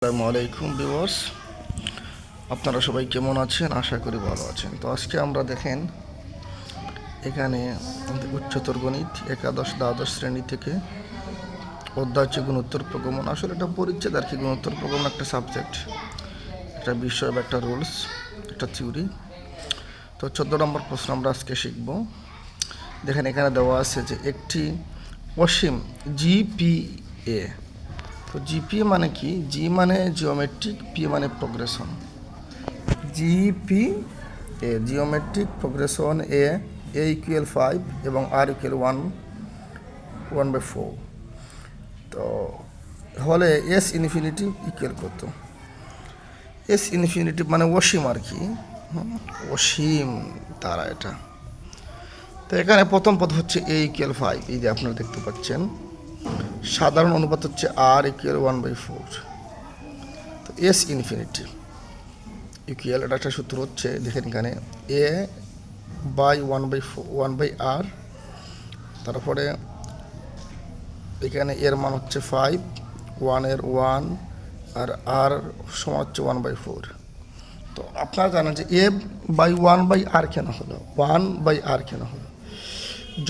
আসসালামু আলাইকুম ভিউয়ার্স, আপনারা সবাই কেমন আছেন? আশা করি ভালো আছেন। তো আজকে আমরা দেখেন এখানে উচ্চতর গণিত একাদশ দ্বাদশ শ্রেণী থেকে অধ্যায় হচ্ছে গুণোত্তর প্রগমন। আসলে এটা পরিচ্ছেদ আর কি। গুণোত্তর প্রগমন একটা সাবজেক্ট, একটা বিষয় বা একটা রুলস, একটা থিওরি। তো 14 নম্বর প্রশ্ন আমরা আজকে শিখব। দেখেন এখানে দেওয়া আছে যে একটি অসীম জিপিএ। তো জিপিএ মানে কি? জি মানে জিওমেট্রিক, পি মানে প্রোগ্রেশন। জিপিএ জিওমেট্রিক প্রোগ্রেশন এ ইকুয়াল 5 এবং আর ইকুয়াল 1/4। তো হলে এস ইনফিনিটিভ ইকুয়াল কত? এস ইনফিনিটিভ মানে অসীম আর কি, অসীম তারা এটা। তো এখানে প্রথম পদ হচ্ছে এ ইকুয়াল 5, এই যে আপনারা দেখতে পাচ্ছেন। সাধারণ অনুপাত হচ্ছে আর ইকুয়াল 1/4। তো এস ইনফিনিটি ইকুয়াল, এটা একটা সূত্র হচ্ছে, দেখেন এখানে এ বাই 1/r, তারপরে এখানে এর মান হচ্ছে 5, 1 আর আর সমান হচ্ছে 1/4। তো আপনারা জানেন যে এ বাই 1/r কেন হলো? 1/r কেন হলো?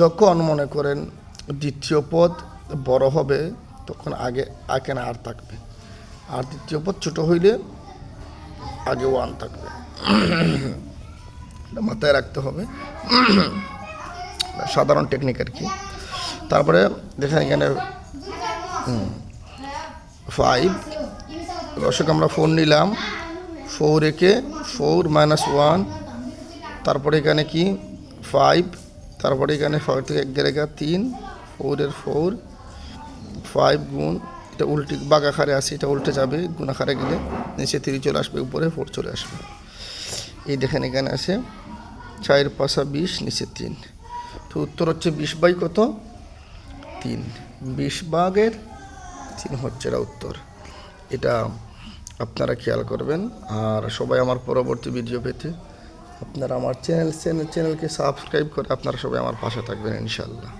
যখন মনে করেন দ্বিতীয় পদ বড় হবে তখন আগে এখানে আর থাকবে, আর দ্বিতীয় পদ ছোট হইলে আগে 1 থাকবে। এটা মাথায় রাখতে হবে, সাধারণ টেকনিক আর কি। তারপরে দেখেন এখানে 5 দশক আমরা 4 নিলাম, 4 রেখে 4 - 1, তারপরে এখানে কি 5, তারপরে এখানে 5 থেকে 1 গেলে 3, 4 4, 5 গুণ, এটা উল্টে বাঘ আকারে আসে, এটা উল্টে যাবে, গুণ আকারে গেলে নিচে 3 চলে আসবে, উপরে 4 চলে আসবে। এই দেখেন এখানে আছে 4 × 5 = 20, নিচে 3। তো উত্তর হচ্ছে 20/3। 20/3 হচ্ছে এটা উত্তর। এটা আপনারা খেয়াল করবেন। আর সবাই আমার পরবর্তী ভিডিও পেতে আপনারা আমার চ্যানেলকে সাবস্ক্রাইব করে আপনারা সবাই আমার পাশে থাকবেন ইনশাআল্লাহ।